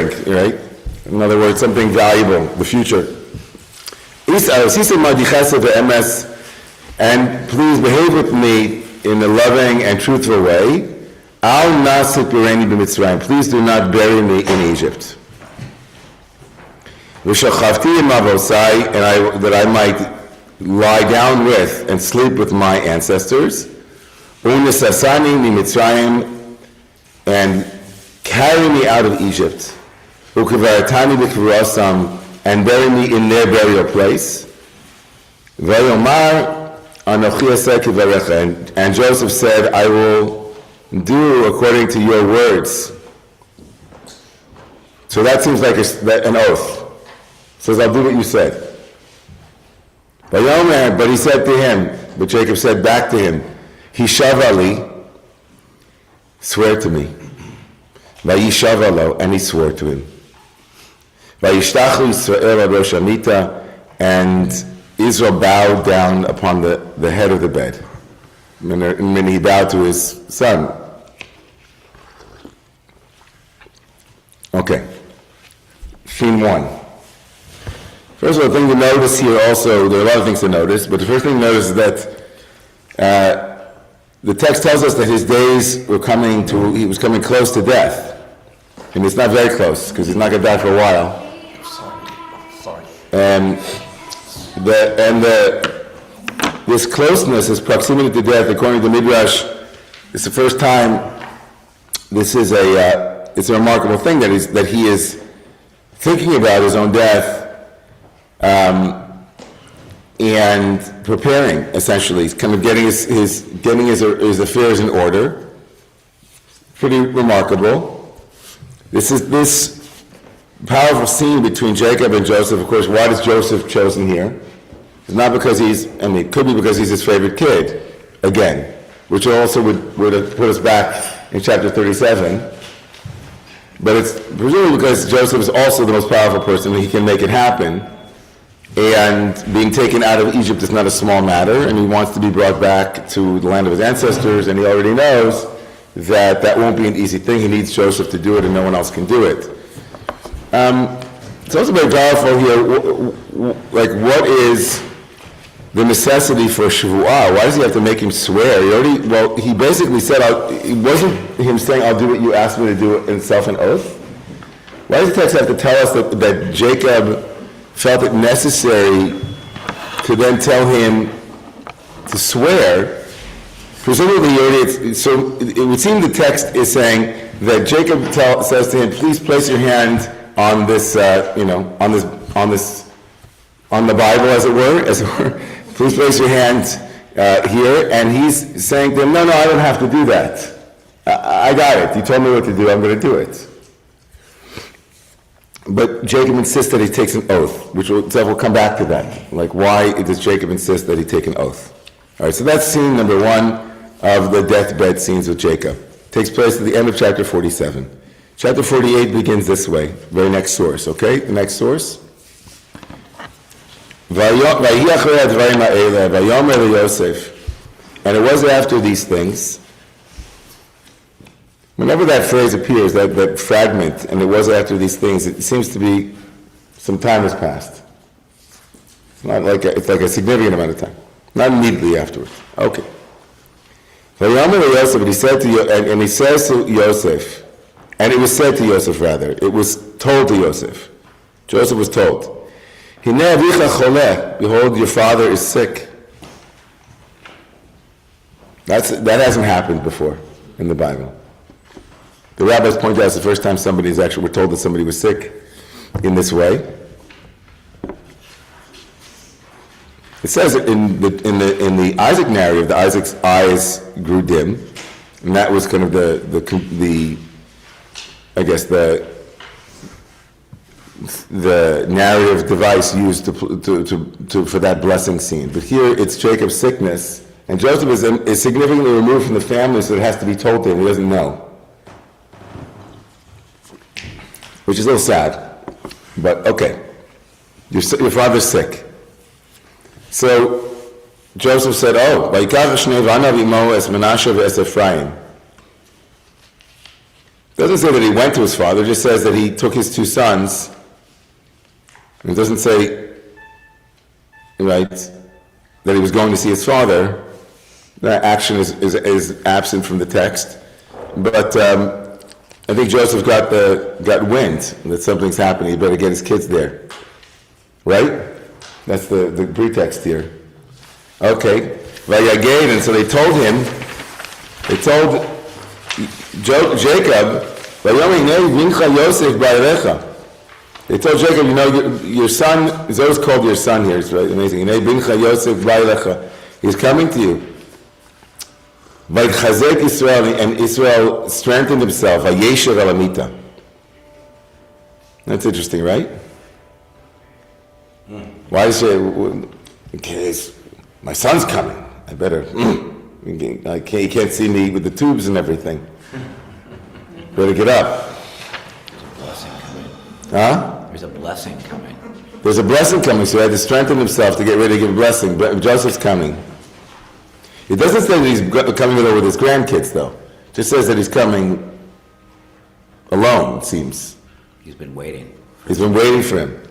drink, right? In other words, something valuable, the future. And please behave with me in a loving and truthful way. Al nasit bireni b'Mitzrayim. Please do not bury me in Egypt. V'shachavti im avosai, and that I might lie down with and sleep with my ancestors. U'nesasani miMitzrayim, and carry me out of Egypt. U'kivaratani b'kivurasam, and bury me in their burial place. Vayomar anochi aseh kivarecha, and Joseph said, I will do according to your words. So that seems like an oath. It says, I'll do what you said. But he said to him, but Jacob said back to him, Hishavali, swear to me. Vayishavalo, and he swore to him. Vayishtachu Yisrael ad rosh hamita, and Israel bowed down upon the head of the bed. Meaning he bowed to his son. Okay. Scene 1. First of all, the thing to notice here also, there are a lot of things to notice, but the first thing to notice is that the text tells us that his days were he was coming close to death. And it's not very close, because he's not going to die for a while. Sorry. This closeness, this proximity to death, according to Midrash, it's the first time. It's a remarkable thing that he is thinking about his own death and preparing. Essentially, he's kind of getting his affairs in order. Pretty remarkable. This powerful scene between Jacob and Joseph. Of course, why is Joseph chosen here? It's not because it could be because he's his favorite kid, again, which also would have put us back in chapter 37. But it's presumably because Joseph is also the most powerful person, and he can make it happen. And being taken out of Egypt is not a small matter, and he wants to be brought back to the land of his ancestors, and he already knows that won't be an easy thing. He needs Joseph to do it, and no one else can do it. It's also very powerful here, like what is the necessity for Shavuah? Why does he have to make him swear? He basically said, it wasn't him saying, I'll do what you asked me to do in self and oath. Why does the text have to tell us that Jacob felt it necessary to then tell him to swear? Presumably, it would seem the text is saying that Jacob says to him, please place your hand on this, on the Bible, as it were. Please place your hand here. And he's saying to him, no, I don't have to do that. I got it. You told me what to do. I'm going to do it. But Jacob insists that he takes an oath, which we'll come back to that. Like, why does Jacob insist that he take an oath? All right, so that's scene number 1 of the deathbed scenes with Jacob. It takes place at the end of chapter 47. Chapter 48 begins this way. Very next source, okay? The next source. And it was after these things. Whenever that phrase appears, that fragment, and it was after these things, it seems to be some time has passed. It's like a significant amount of time. Not immediately afterwards. Okay. And he said to and he says to Yosef, and it was said to Yosef rather, it was told to Yosef. Joseph was told, behold, your father is sick. That hasn't happened before in the Bible. The rabbis point out it's the first time we're told that somebody was sick in this way. It says in the Isaac narrative, Isaac's eyes grew dim, and that was kind of the narrative device used for that blessing scene. But here it's Jacob's sickness, and Joseph is significantly removed from the family, so it has to be told to him. He doesn't know, which is a little sad. But okay, your father's sick. So Joseph said, Doesn't say that he went to his father, it just says that he took his two sons. It doesn't say, right, that he was going to see his father. That action is absent from the text. But I think Joseph got wind that something's happening. He better get his kids there. Right? That's the pretext here. Okay. And so they told Jacob, they told Jacob, your son, is always called your son here, it's right, amazing. He's coming to you. And Israel strengthened himself. That's interesting, right? Why is it? Okay, my son's coming. I better. He can't see me with the tubes and everything. Better get up. There's a blessing coming. There's a blessing coming, so he had to strengthen himself to get ready to give a blessing. But Joseph's coming. It doesn't say that he's coming over with his grandkids, though. It just says that he's coming alone, it seems. He's been waiting. He's been waiting for him.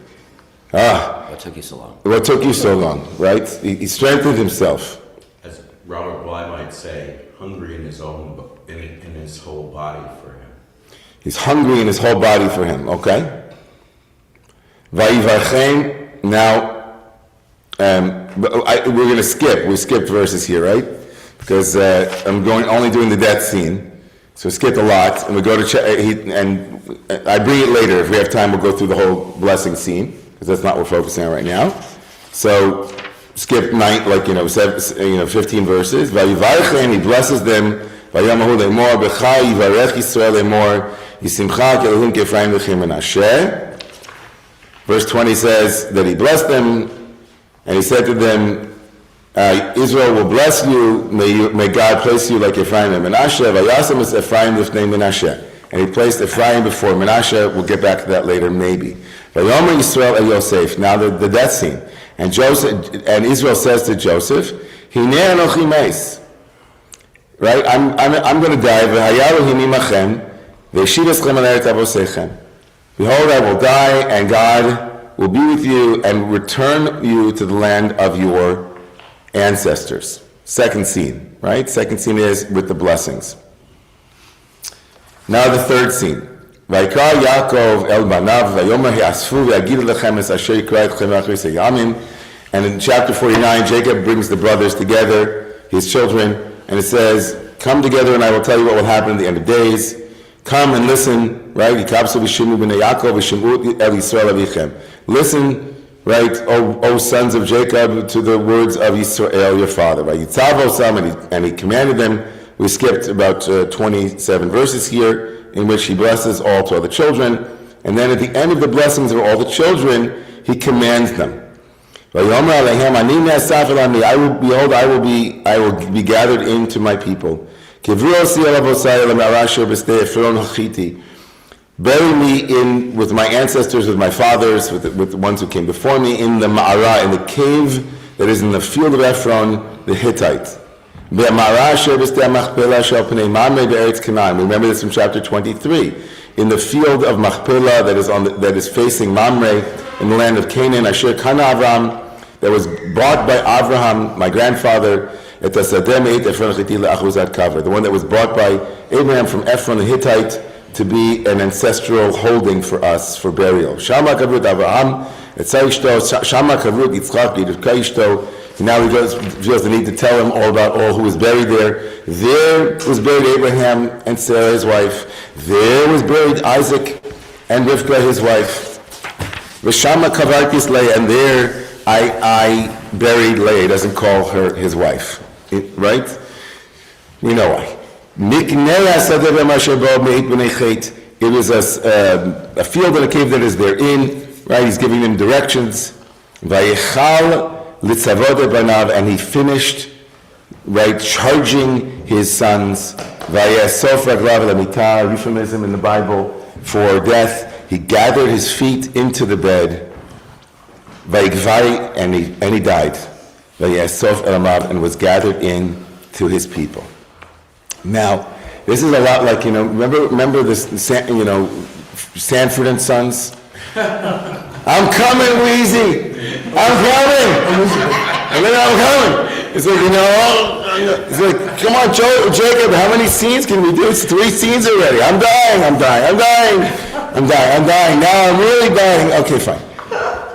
What took you so long? What took you so long, right? He strengthened himself. As Robert Bly might say, hungry in his whole body for him. He's hungry in his whole body for him, okay? Vayivarchem, now, we're going to skip. We skipped verses here, right? Because I'm only doing the death scene. So we skipped a lot, and we go to, and I bring it later. If we have time, we'll go through the whole blessing scene, because that's not what we're focusing on right now. So skip 15 verses. Vayivarchem, he blesses them. Vayamahu lemor, b'chai yivarech Yisrael lemor, yisimcha kelohim k'Ephraim v'chem Menashe. Verse 20 says that he blessed them, and he said to them, Israel will bless you, may God place you like Ephraim and Menashe, vayasam es Ephraim lifnei Menashe. And he placed Ephraim before Menashe. We'll get back to that later, maybe. Vayomer Yisrael el Yosef, now the death scene. And Israel says to Joseph, Hinei anochi meis. Right? I'm going to die. V'hayaru himimachem, v'yeshiv eschem al eretz avosechem. Behold, I will die, and God will be with you and return you to the land of your ancestors. Second scene, right? Second scene is with the blessings. Now the third scene. Vayikra Yaakov el banav vayomer hiasfu v'yagid lechem es asher yikra etchem v'achris hayamim. And in chapter 49, Jacob brings the brothers together, his children, and it says, come together and I will tell you what will happen at the end of days. Come and listen, right? Listen, right, O sons of Jacob, to the words of Israel, your father. Right? And he commanded them. We skipped about 27 verses here, in which he blesses all 12 the children. And then at the end of the blessings of all the children, he commands them. I will be gathered into my people. Bury me in with my ancestors, with my fathers, with the ones who came before me, in the Ma'ara, in the cave that is in the field of Ephron, the Hittite. Remember this from chapter 23. In the field of Machpelah that is facing Mamre, in the land of Canaan, Asher Kana Avram, that was bought by Abraham, my grandfather, the one that was bought by Abraham from Ephron the Hittite to be an ancestral holding for us for burial. Shama kavrut Abraham, Shama kavrut Yitzchak, now he feels the need to tell him all about all who was buried there. There was buried Abraham and Sarah his wife. There was buried Isaac and Rivka his wife. V'shama kavartis Leah, and there I buried Leah. He doesn't call her his wife. Right? We know why. It was a field and a cave that is therein. Right? He's giving them directions. And he finished, right, charging his sons. Euphemism in the Bible for death. He gathered his feet into the bed. And he died. And was gathered in to his people. Now, This is a lot like, remember this, Sanford and Sons? I'm coming, Wheezy! I'm coming! And then I'm coming! It's like, it's like, come on, Jacob, how many scenes can we do? It's 3 scenes already. I'm dying. Now I'm really dying. Okay, fine.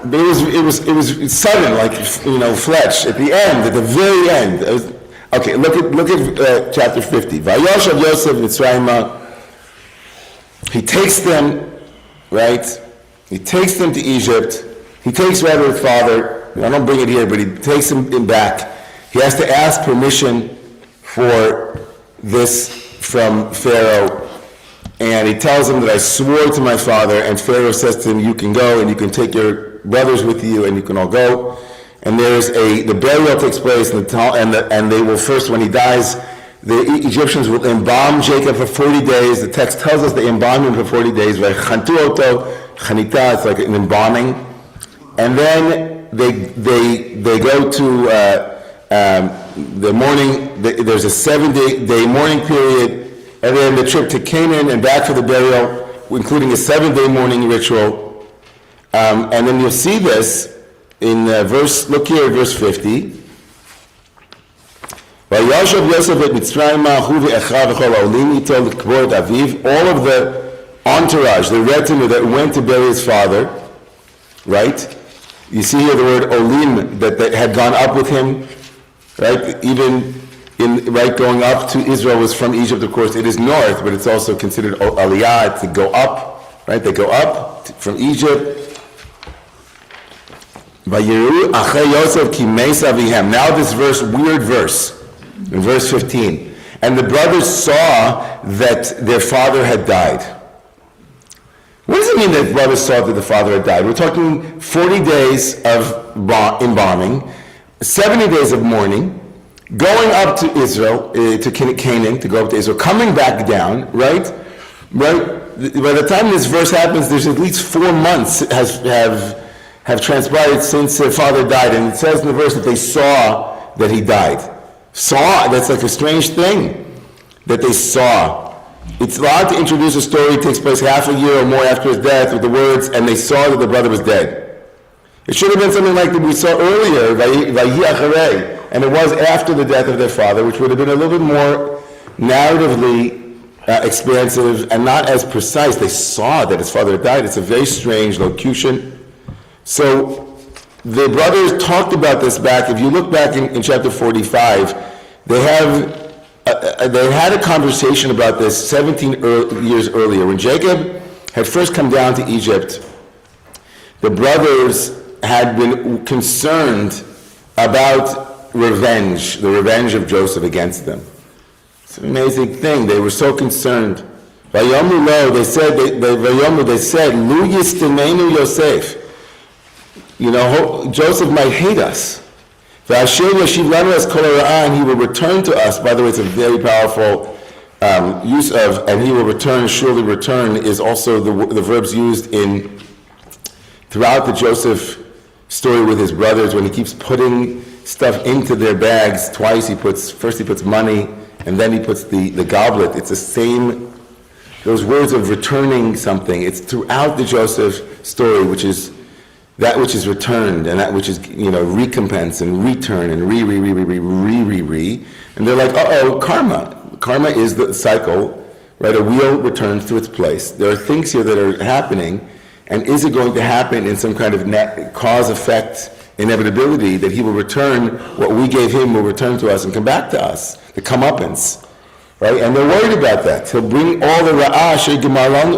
But it was sudden, like, Fletch, at the end, at the very end. Okay, look at chapter 50. Vayoshav Yosef Mitzrayim. He takes them, right? He takes them to Egypt. He takes rather his father. I don't bring it here, but he takes him back. He has to ask permission for this from Pharaoh. And he tells him that I swore to my father, and Pharaoh says to him, you can go and you can take your brothers with you and you can all go. And the burial takes place and they will first, when he dies, the Egyptians will embalm Jacob for 40 days. The text tells us they embalm him for 40 days. It's like an embalming. And then they go to the morning, there's a 7-day mourning period, and then the trip to Canaan and back for the burial, including a 7-day mourning ritual. And then you'll see this in look here at verse 50. All of the entourage, the retinue that went to bury his father, right? You see here the word olim, that had gone up with him, right? Even going up to Israel was from Egypt, of course. It is north, but it's also considered aliyah, to go up, right? They go up from Egypt. Now this weird verse, in verse 15. And the brothers saw that their father had died. What does it mean that brothers saw that the father had died? We're talking 40 days of embalming, 70 days of mourning, going up to Israel, to Canaan, to go up to Israel, coming back down, right? By the time this verse happens, there's at least 4 months have transpired since their father died. And it says in the verse that they saw that he died. Saw, that's like a strange thing, that they saw. It's allowed to introduce a story that takes place half a year or more after his death with the words, and they saw that the brother was dead. It should have been something like that we saw earlier, Vayhi Acharei, and it was after the death of their father, which would have been a little bit more narratively expansive and not as precise. They saw that his father had died. It's a very strange locution. So the brothers talked about this back. If you look back in chapter 45, they had a conversation about this 17 years earlier. When Jacob had first come down to Egypt, the brothers had been concerned about revenge, the revenge of Joseph against them. It's an amazing thing. They were so concerned. Vayomu lo, they said, Lu yistenenu Yosef. Joseph might hate us. And he will return to us. By the way, it's a very powerful use of, and he will return, surely return, is also the verbs used throughout the Joseph story with his brothers, when he keeps putting stuff into their bags twice. First he puts money, and then he puts the goblet. It's the same, those words of returning something. It's throughout the Joseph story, which is that which is returned, and that which is, recompense, and return, and re. And they're like, karma. Karma is the cycle, right? A wheel returns to its place. There are things here that are happening, and is it going to happen in some kind of cause-effect inevitability that he will return, what we gave him will return to us and come back to us, the comeuppance, right? And they're worried about that. He'll bring all the ra'ah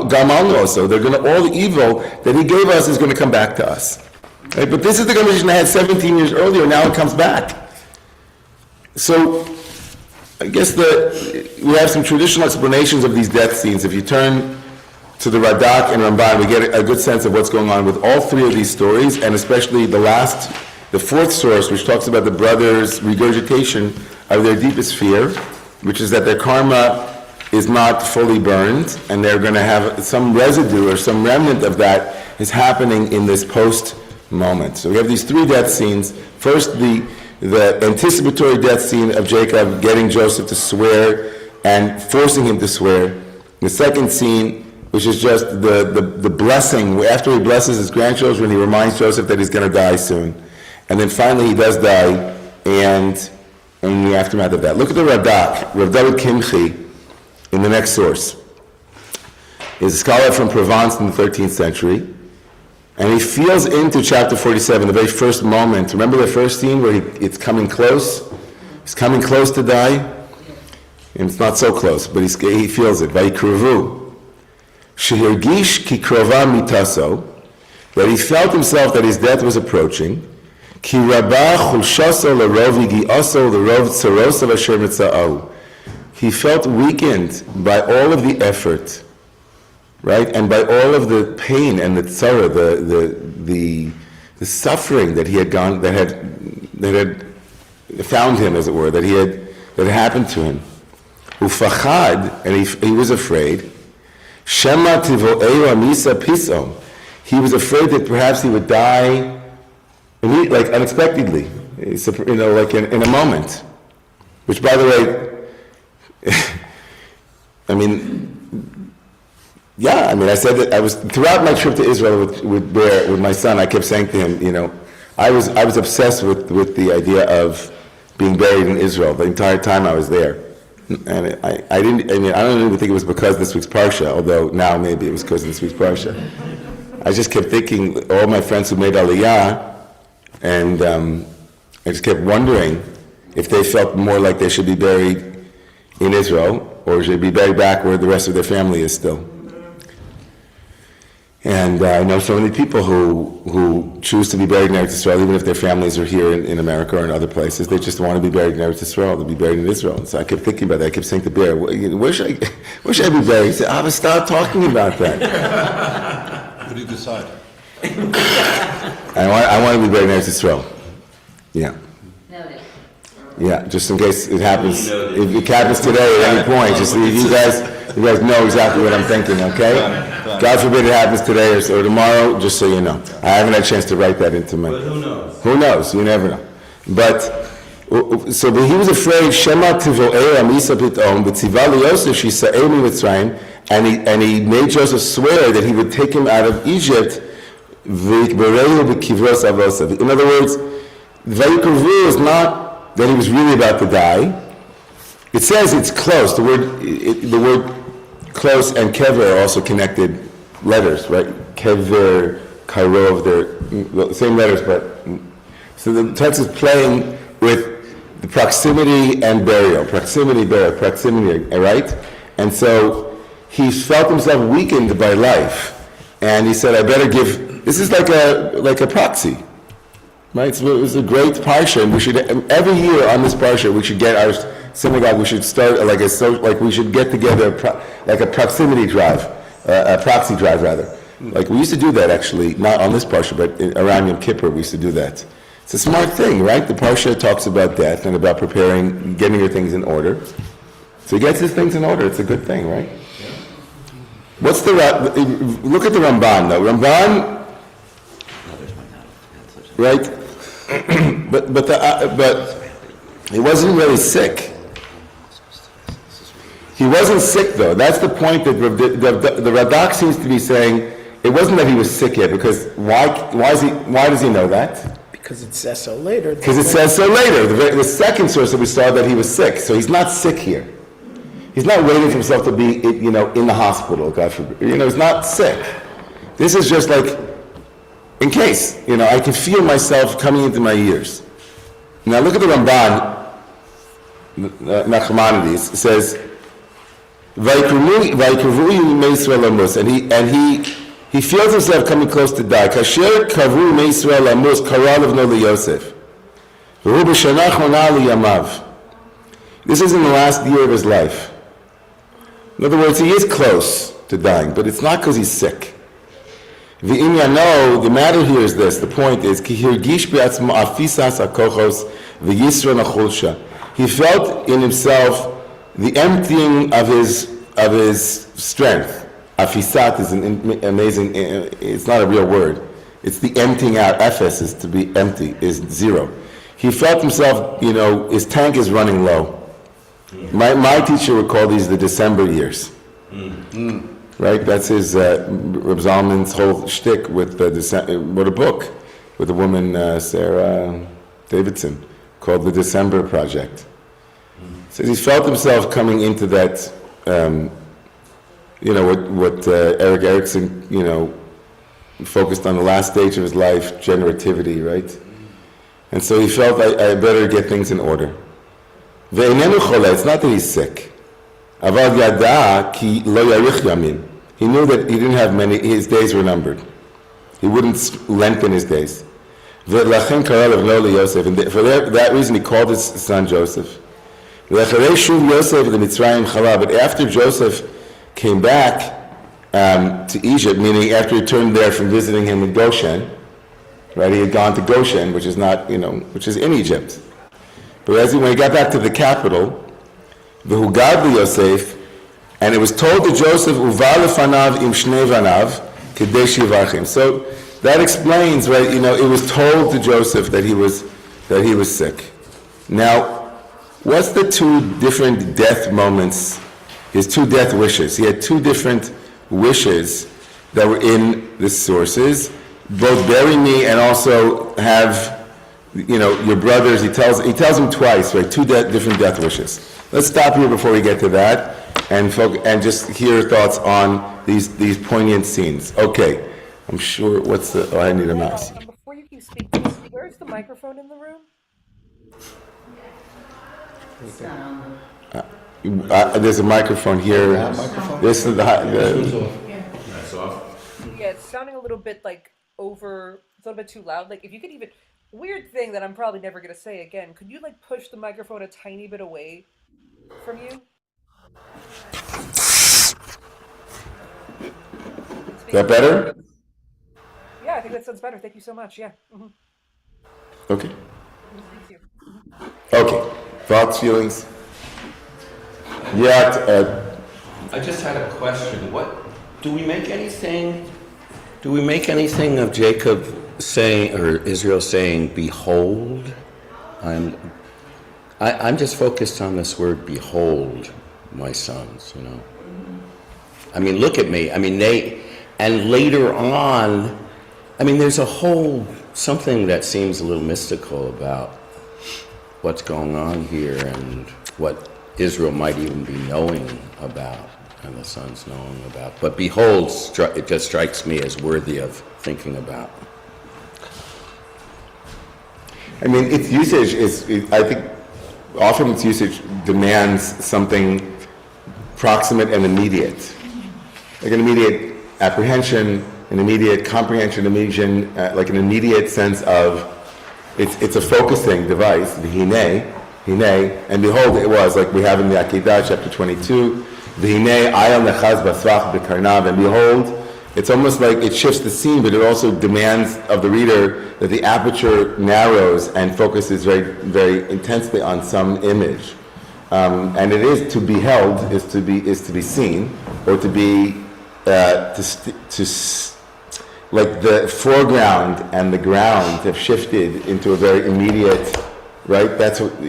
gamalno, so all the evil that he gave us is going to come back to us. Right? But this is the conversation I had 17 years earlier, now it comes back. So, I guess we have some traditional explanations of these death scenes. If you turn to the Radak and Ramban, we get a good sense of what's going on with all 3 of these stories, and especially the 4th source, which talks about the brothers' regurgitation of their deepest fear, which is that their karma is not fully burned, and they're going to have some residue or some remnant of that is happening in this post-moment. So we have these 3 death scenes. First, the anticipatory death scene of Jacob getting Joseph to swear and forcing him to swear. The second scene, which is just the blessing, after he blesses his grandchildren, he reminds Joseph that he's going to die soon. And then finally he does die, and in the aftermath of that. Look at the Radak, Rav David Kimchi, in the next source. He's a scholar from Provence in the 13th century, and he feels into chapter 47, the very first moment. Remember the first scene where it's coming close? He's coming close to die, and it's not so close, but he feels it. Vayikruvu, shehirgish ki krova mitaso, that he felt himself that his death was approaching. Ki rabah chulshaso lerov yigiaso lerov tsarosav asher mitza'ahu. He felt weakened by all of the effort, right, and by all of the pain and the tzara, the suffering that he had gone, that had found him, as it were, that had happened to him. Ufachad, and he was afraid. Shema tivo'eu amisa pisom. He was afraid that perhaps he would die, like unexpectedly, like in a moment. Which, by the way, I said that I was, throughout my trip to Israel with my son, I kept saying to him, I was obsessed with the idea of being buried in Israel the entire time I was there. And I don't even think it was because of this week's Parsha, although now maybe it was because of this week's Parsha. I just kept thinking, all my friends who made Aliyah, and I just kept wondering if they felt more like they should be buried in Israel, or should be buried back where the rest of their family is still. And I know so many people who choose to be buried in Eretz Israel, even if their families are here in America or in other places. They just want to be buried in Eretz Israel, to be buried in Israel. And so I kept thinking about that. I kept saying to Bear, where should I be buried? He said, Abba, stop talking about that. What do you decide? I want to be buried in Eretz Israel. Yeah. Noted. Yeah, just in case it happens, if it happens today at any point, just you guys know exactly what I'm thinking, okay? God forbid it happens today or tomorrow, just so you know. I haven't had a chance to write that into my... But who knows? Who knows? You never know. But he was afraid, Shema tivo'ei amisa pitom, v'tziva liYosef shisa'ei miMitzrayim, and he made Joseph swear that he would take him out of Egypt, v'yikberehu b'kivros avosav. In other words, vayikruvu is not that he was really about to die. It says it's close. The word close and kever are also connected letters, right? Kever, kairov, they're the same letters, but so the text is playing with the proximity and burial, proximity, right? And so he felt himself weakened by life, and he said, "I better give." This is like a proxy. Right, so it was a great parsha, and we should every year on this parsha we should get our synagogue. We should start we should get together like a proximity drive, a proxy drive rather. Like we used to do that actually, not on this parsha, but around Yom Kippur we used to do that. It's a smart thing, right? The parsha talks about death and about preparing, getting your things in order. So he gets his things in order. It's a good thing, right? What's the look at the Ramban though? Ramban, right? but he wasn't really sick. He wasn't sick though. That's the point that the Radak seems to be saying. It wasn't that he was sick yet, because why does he know that? Because it says so later. Because it says so later. The second source that we saw that he was sick, so he's not sick here. He's not waiting for himself to be in the hospital. God forbid. He's not sick. This is just like, in case, I can feel myself coming into my years. Now look at the Ramban, Nachmanides. It says, and he feels himself coming close to die. Kasher kavu meIsrael amos karalevno liYosef. V'hu b'shana chona liyamav. This is in the last year of his life. In other words, he is close to dying, but it's not because he's sick. The matter here is this. The point is, he felt in himself the emptying of his strength. Afisat is an amazing. It's not a real word. It's the emptying out. Ephes is to be empty, is zero. He felt himself. His tank is running low. My teacher would call these the December years. Right? That's his, Reb Zalman's whole shtick with wrote a book with a woman, Sarah Davidson, called The December Project. So he felt himself coming into that, what Eric Erickson, focused on the last stage of his life, generativity, right? And so he felt, I better get things in order. Ve'inenu chole, it's not that he's sick. Avad yada ki lo yarich yamin. He knew that he didn't have many, his days were numbered. He wouldn't lengthen his days. Ve'lachem kara levno liYosef, and for that reason he called his son Joseph. Ve'acharei shuv Yosef leMitzrayim chala, but after Joseph came back to Egypt, meaning after he returned there from visiting him in Goshen, right? He had gone to Goshen, which is not, which is in Egypt. But when he got back to the capital, v'hugad Yosef, and it was told to Joseph, uva lefanav im shnei vanav, kedei shivarchim. So that explains, right? It was told to Joseph that he was sick. Now, what's the two different death moments? His two death wishes. He had two different wishes that were in the sources. Both bury me and also have, your brothers. He tells him twice, right? Two different death wishes. Let's stop here before we get to that and just hear thoughts on these poignant scenes. Okay, I'm sure. I need a mouse. Before you keep speaking, where's the microphone in the room? There's a microphone here. This is That's off. Yeah, it's sounding a little bit it's a little bit too loud. Like, if you could even, weird thing that I'm probably never going to say again, could you push the microphone a tiny bit away from you? Is that better? Yeah, I think that sounds better. Thank you so much. Yeah. Okay. Thank you. Okay. Thoughts, feelings? Yeah. I just had a question. Do we make anything of Jacob saying, or Israel saying, behold? I'm just focused on this word, behold, my sons, I mean, look at me. I mean, and later on, there's a whole, something that seems a little mystical about what's going on here and what Israel might even be knowing about, and the sons knowing about. But behold, it just strikes me as worthy of thinking about. Its usage I think, often its usage demands something proximate and immediate. Like an immediate apprehension, an immediate comprehension, like an immediate sense of, it's a focusing device, the Hine, and behold, it was, like we have in the Akedah, chapter 22, the Hine, ayal nechaz basrach bekarnav, and behold, it's almost like it shifts the scene, but it also demands of the reader that the aperture narrows and focuses very, very intensely on some image. And it is to be held, is to be seen, or to be, like the foreground and the ground have shifted into a very immediate, right? That's what,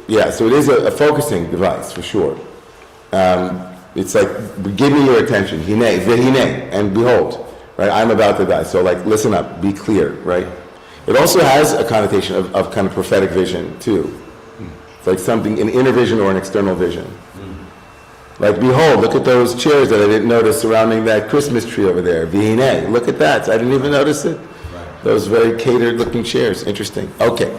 yeah. So it is a focusing device for sure. It's like, give me your attention, hine, vehine, and behold, right? I'm about to die. So listen up, be clear, right? It also has a connotation of kind of prophetic vision too. It's like something, an inner vision or an external vision. Like, behold, look at those chairs that I didn't notice surrounding that Christmas tree over there. Vihine, look at that. I didn't even notice it. Right. Those very catered looking chairs. Interesting. Okay.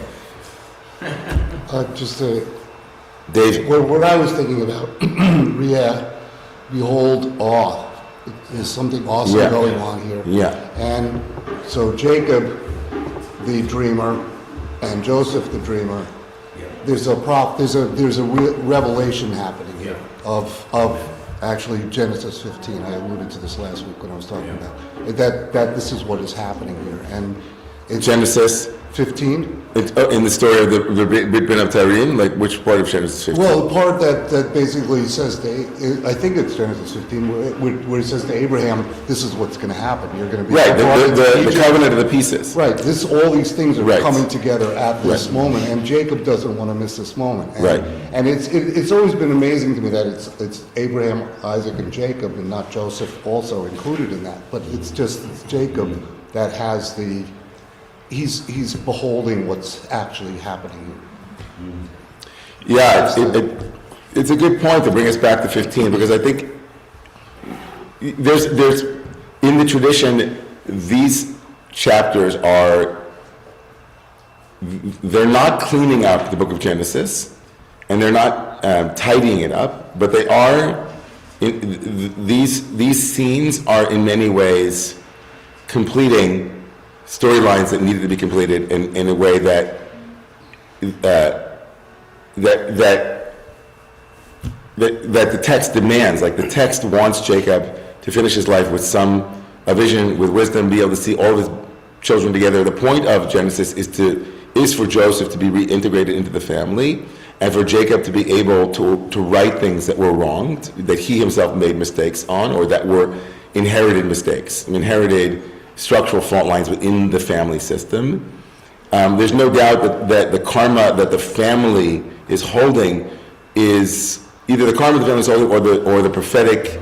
David. What I was thinking about, behold, awe. There's something awesome going on here. Yeah. And so Jacob, the dreamer, and Joseph, the dreamer, there's a revelation happening here of actually Genesis 15. I alluded to this last week when I was talking about that this is what is happening here, and it's Genesis 15? In the story of the Brit Ben of Tarim, like which part of Genesis 15? Well, the part that basically says I think it's Genesis 15, where it says to Abraham, this is what's going to happen. You're going to be Right, brought into the Egypt. covenant of the pieces. Right, all these things are Right. coming together at this Right. moment, and Jacob doesn't want to miss this moment. And, Right. And it's always been amazing to me that it's Abraham, Isaac, and Jacob, and not Joseph also included in that. But it's Jacob that has he's beholding what's actually happening. Yeah, it's a good point to bring us back to 15, because I think there's in the tradition, these chapters they're not cleaning up the book of Genesis, and they're not tidying it up, but they are, these scenes are in many ways completing storylines that needed to be completed in a way that the text demands. Like the text wants Jacob to finish his life with a vision, with wisdom, be able to see all of his children together. The point of Genesis is for Joseph to be reintegrated into the family, and for Jacob to be able to right things that were wronged, that he himself made mistakes on, or that were inherited mistakes, inherited structural fault lines within the family system. There's no doubt that the karma that the family is holding is either the karma the family is holding, or the prophetic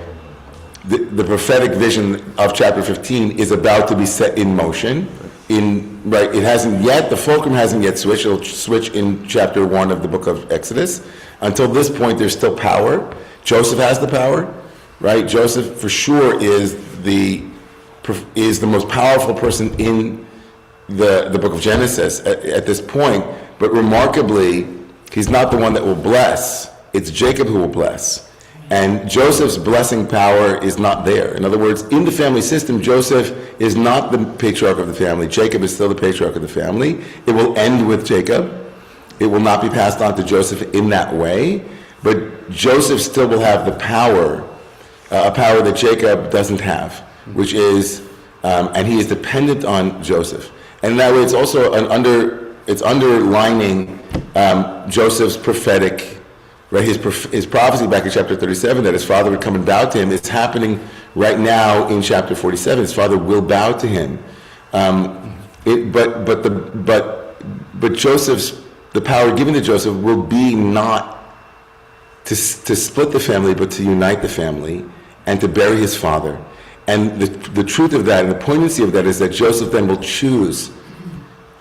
vision of chapter 15 is about to be set in motion. It hasn't yet. The fulcrum hasn't yet switched. It'll switch in chapter 1 of the book of Exodus. Until this point, there's still power. Joseph has the power, right? Joseph for sure is the most powerful person in the book of Genesis at this point, but remarkably, he's not the one that will bless. It's Jacob who will bless. And Joseph's blessing power is not there. In other words, in the family system, Joseph is not the patriarch of the family. Jacob is still the patriarch of the family. It will end with Jacob. It will not be passed on to Joseph in that way, but Joseph still will have the power, a power that Jacob doesn't have, which is, and he is dependent on Joseph. And in that way, it's also it's underlining Joseph's prophetic, right? His prophecy back in chapter 37 that his father would come and bow to him is happening right now in chapter 47. His father will bow to him. But Joseph's, the power given to Joseph will be not to split the family, but to unite the family and to bury his father. And the truth of that and the poignancy of that is that Joseph then will choose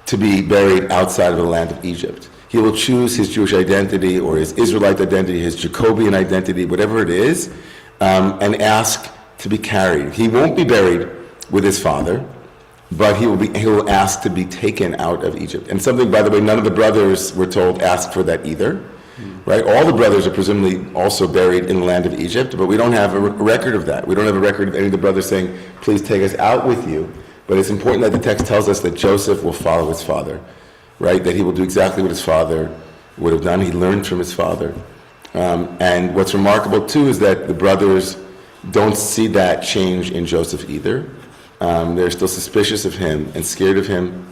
to be buried outside of the land of Egypt. He will choose his Jewish identity or his Israelite identity, his Jacobian identity, whatever it is, and ask to be carried. He won't be buried with his father, but he will ask to be taken out of Egypt. And something, by the way, none of the brothers were told ask for that either. Right? All the brothers are presumably also buried in the land of Egypt, but we don't have a record of that. We don't have a record of any of the brothers saying, please take us out with you. But it's important that the text tells us that Joseph will follow his father, right? That he will do exactly what his father would have done. He learned from his father. And what's remarkable too is that the brothers don't see that change in Joseph either. They're still suspicious of him and scared of him.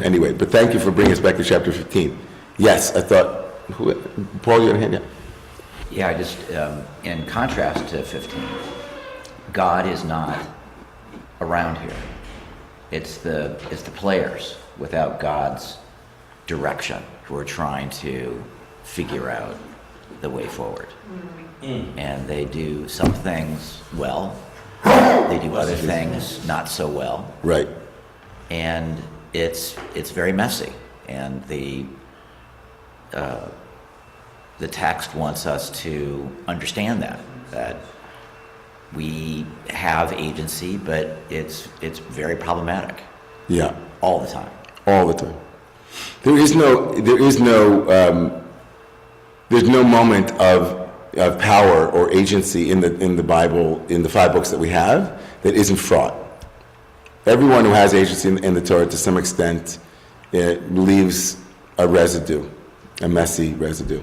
Anyway, but thank you for bringing us back to chapter 15. Yes, I thought, Paul, you had a hand? Yeah, I just, in contrast to 15, God is not around here. It's the players without God's direction who are trying to figure out the way forward. And they do some things well, they do other things not so well. Right. And it's very messy, and the text wants us to understand that we have agency, but it's very problematic. Yeah. All the time. All the time. There's no moment of power or agency in the Bible, in the 5 books that we have, that isn't fraught. Everyone who has agency in the Torah, to some extent, leaves a residue, a messy residue.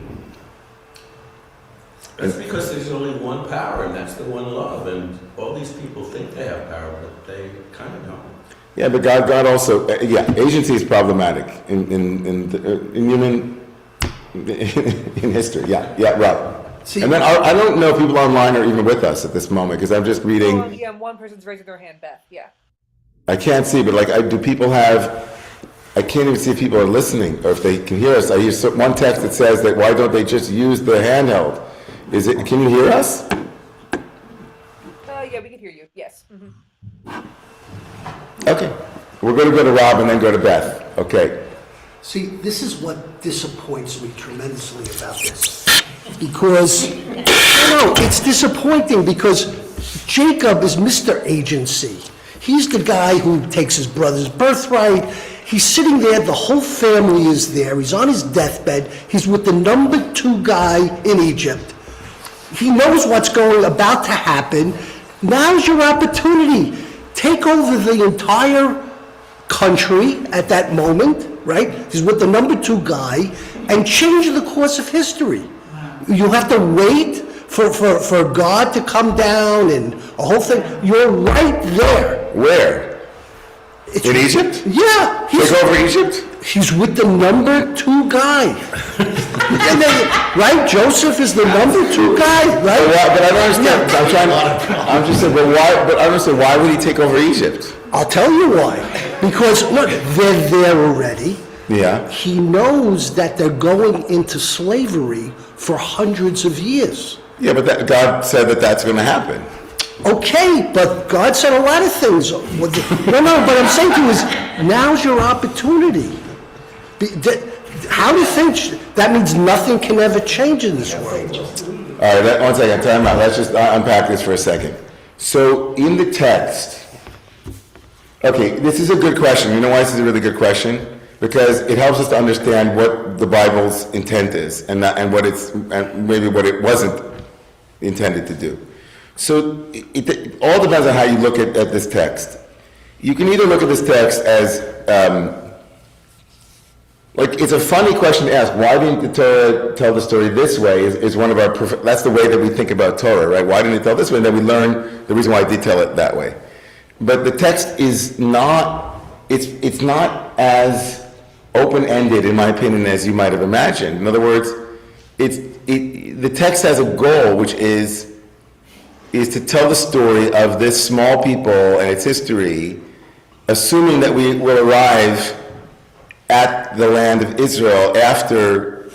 That's because there's only one power, and that's the one love. And all these people think they have power, but they kind of don't. Yeah, but God also, agency is problematic in human, in history, right. See- And then I don't know if people online are even with us at this moment, because I'm just reading, Yeah, one person's raising their hand, Beth. Yeah. I can't see, but do people have, I can't even see if people are listening, or if they can hear us. I hear one text that says that why don't they just use the handheld? Can you hear us? Yeah, we can hear you. Yes. Okay. We're going to go to Rob and then go to Beth. Okay. See, this is what disappoints me tremendously about this. Because, no, it's disappointing because Jacob is Mr. Agency. He's the guy who takes his brother's birthright. He's sitting there, the whole family is there. He's on his deathbed. He's with the number 2 guy in Egypt. He knows what's about to happen. Now's your opportunity. Take over the entire country at that moment, right? He's with the number 2 guy, and change the course of history. You'll have to wait for God to come down and a whole thing. You're right there. Where? It's- In Egypt? Yeah. Take over Egypt? He's with the number 2 guy. Right? Joseph is the number 2 guy, right? But I don't understand. I'm just saying, but why? But I don't understand. Why would he take over Egypt? I'll tell you why. Because, look, they're there already. Yeah. He knows that they're going into slavery for hundreds of years. Yeah, but God said that that's going to happen. Okay, but God said a lot of things. No, but I'm saying to you is, now's your opportunity. How do you think, that means nothing can ever change in this world. All right, 1 second. Time out. Let's just unpack this for a second. So in the text, okay, this is a good question. You know why this is a really good question? Because it helps us to understand what the Bible's intent is, and maybe what it wasn't intended to do. So it all depends on how you look at this text. You can either look at this text as it's a funny question to ask. Why didn't the Torah tell the story this way? Is one of our that's the way that we think about Torah, right? Why didn't it tell this way? And then we learn the reason why it did tell it that way. But the text is not. It's not as open-ended, in my opinion, as you might have imagined. In other words, the text has a goal, which is to tell the story of this small people and its history, assuming that we will arrive at the land of Israel after,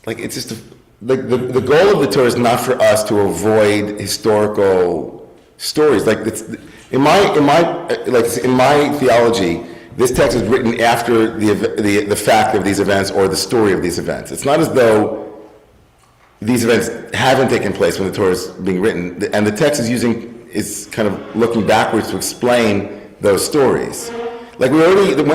it's just, the goal of the Torah is not for us to avoid historical stories. In my theology, this text is written after the fact of these events or the story of these events. It's not as though these events haven't taken place when the Torah is being written, and the text is kind of looking backwards to explain those stories. When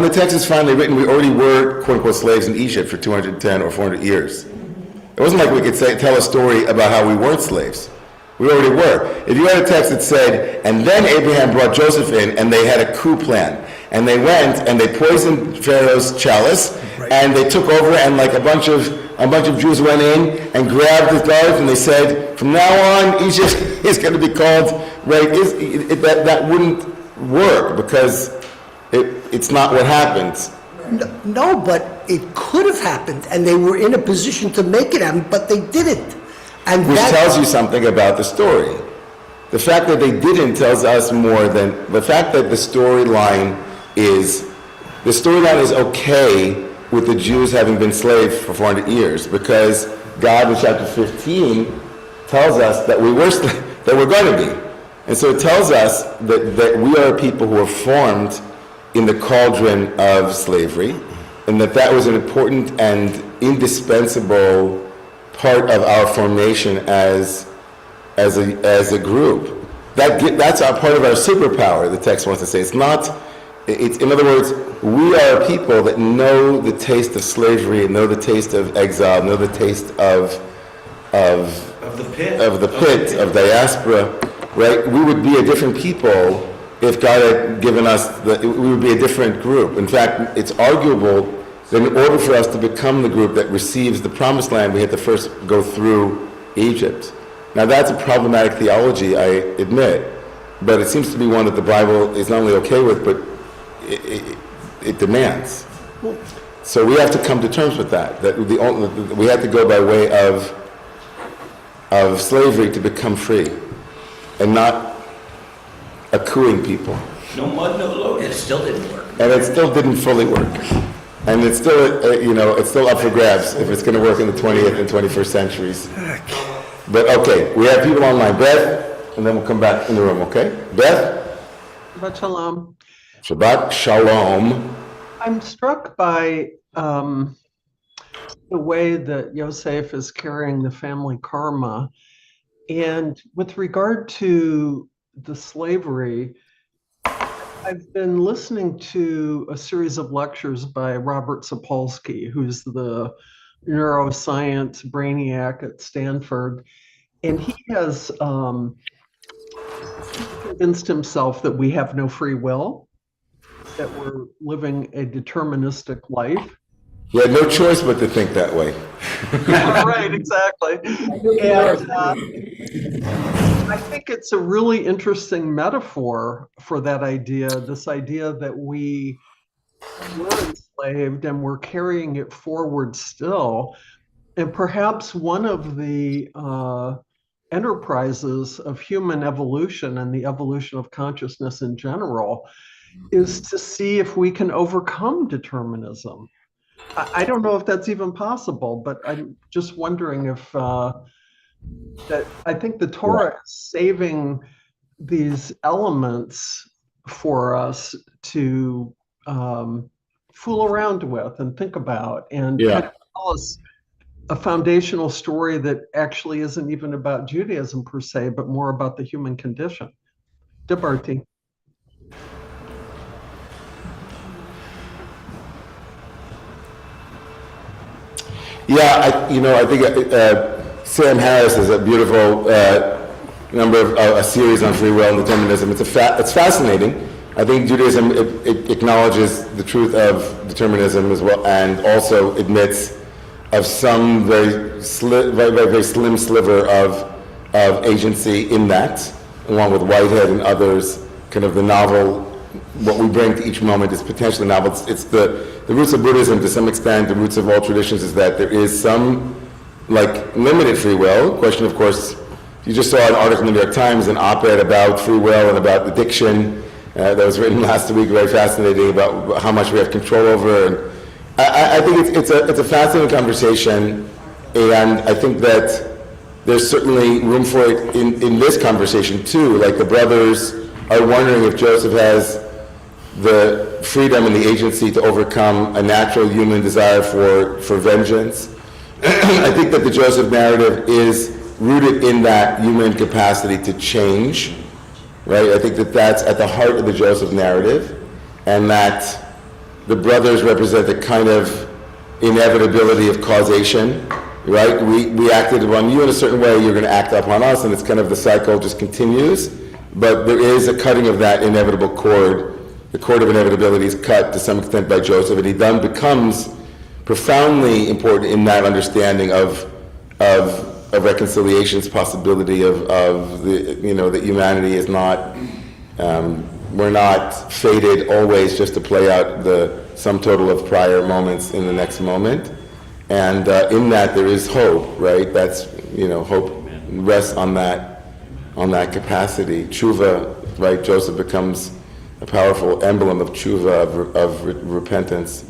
the text is finally written, we already were quote unquote slaves in Egypt for 210 or 400 years. It wasn't like we could tell a story about how we weren't slaves. We already were. If you had a text that said, and then Abraham brought Joseph in, and they had a coup plan, and they went and they poisoned Pharaoh's chalice, and they took over, and a bunch of Jews went in and grabbed the guards, and they said, from now on, Egypt is going to be called, right? That wouldn't work because it's not what happens. No, but it could have happened, and they were in a position to make it happen, but they didn't. And which tells you something about the story. The fact that they didn't tells us more than the fact that the storyline is okay with the Jews having been slaves for 400 years, because God in chapter 15 tells us that that we're going to be. And so it tells us that we are a people who are formed in the cauldron of slavery, and that was an important and indispensable part of our formation as a group. That's our part of our superpower, the text wants to say. In other words, we are a people that know the taste of slavery, know the taste of exile, know the taste of the pit, of diaspora, right? We would be a different people if God had given us we would be a different group. In fact, it's arguable that in order for us to become the group that receives the promised land, we had to first go through Egypt. Now that's a problematic theology, I admit, but it seems to be one that the Bible is not only okay with, but it demands. So we have to come to terms with that. We have to go by way of slavery to become free, and not a cooing people. No mud, no It lotus. still didn't work. And it still didn't fully work. And it's still, it's still up for grabs if it's going to work in the 20th and 21st centuries. But okay, we have people online. Beth, and then we'll come back in the room, okay? Beth? Shabbat shalom. Shabbat shalom. I'm struck by the way that Yosef is carrying the family karma. And with regard to the slavery, I've been listening to a series of lectures by Robert Sapolsky, who's the neuroscience brainiac at Stanford. And he has convinced himself that we have no free will, that we're living a deterministic life. You had no choice but to think that way. Right, exactly. And I think it's a really interesting metaphor for that idea, this idea that we were enslaved and we're carrying it forward still. And perhaps one of the enterprises of human evolution and the evolution of consciousness in general is to see if we can overcome determinism. I don't know if that's even possible, but I'm just wondering if that I think the Torah is saving these elements for us to fool around with and think about and kind of tell us a foundational story that actually isn't even about Judaism per se, but more about the human condition. Debarti. Yeah, I think Sam Harris has a beautiful number of a series on free will and determinism. It's fascinating. I think Judaism it acknowledges the truth of determinism as well, and also admits of some very slim sliver of agency in that, along with Whitehead and others. Kind of the novel, what we bring to each moment is potentially novel. It's the roots of Buddhism, to some extent, the roots of all traditions, is that there is some limited free will. Question, of course, you just saw an article in the New York Times, an op-ed about free will and about addiction that was written last week, very fascinating, about how much we have control over. And I think it's a fascinating conversation, and I think that there's certainly room for it in this conversation too. Like the brothers are wondering if Joseph has the freedom and the agency to overcome a natural human desire for vengeance. I think that the Joseph narrative is rooted in that human capacity to change, right? I think that that's at the heart of the Joseph narrative, and that the brothers represent the kind of inevitability of causation, right? We acted upon you in a certain way, you're going to act upon us, and it's kind of the cycle just continues. But there is a cutting of that inevitable cord. The cord of inevitability is cut to some extent by Joseph, and he then becomes profoundly important in that understanding of reconciliation's possibility of that humanity is not, we're not fated always just to play out the sum total of prior moments in the next moment. And in that there is hope, right? That's, hope rests on that capacity. Tshuva, right? Joseph becomes a powerful emblem of tshuva, of repentance.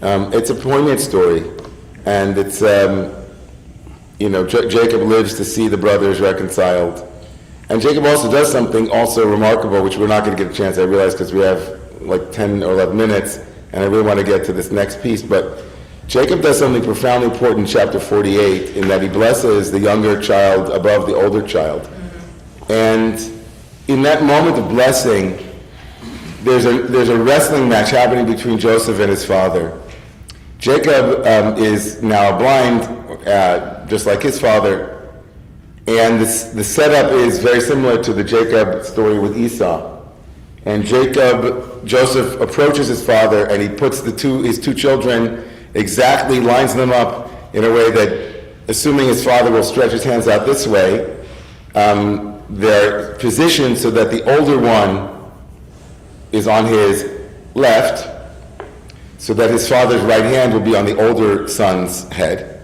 It's a poignant story, and it's, Jacob lives to see the brothers reconciled. And Jacob also does something also remarkable, which we're not going to get a chance, I realize, because we have 10 or 11 minutes, and I really want to get to this next piece, but Jacob does something profoundly important in chapter 48, in that he blesses the younger child above the older child. And in that moment of blessing, there's a wrestling match happening between Joseph and his father. Jacob is now blind, just like his father, and the setup is very similar to the Jacob story with Esau. And Joseph approaches his father, and he puts his two children exactly, lines them up in a way that, assuming his father will stretch his hands out this way, they're positioned so that the older one is on his left, so that his father's right hand will be on the older son's head,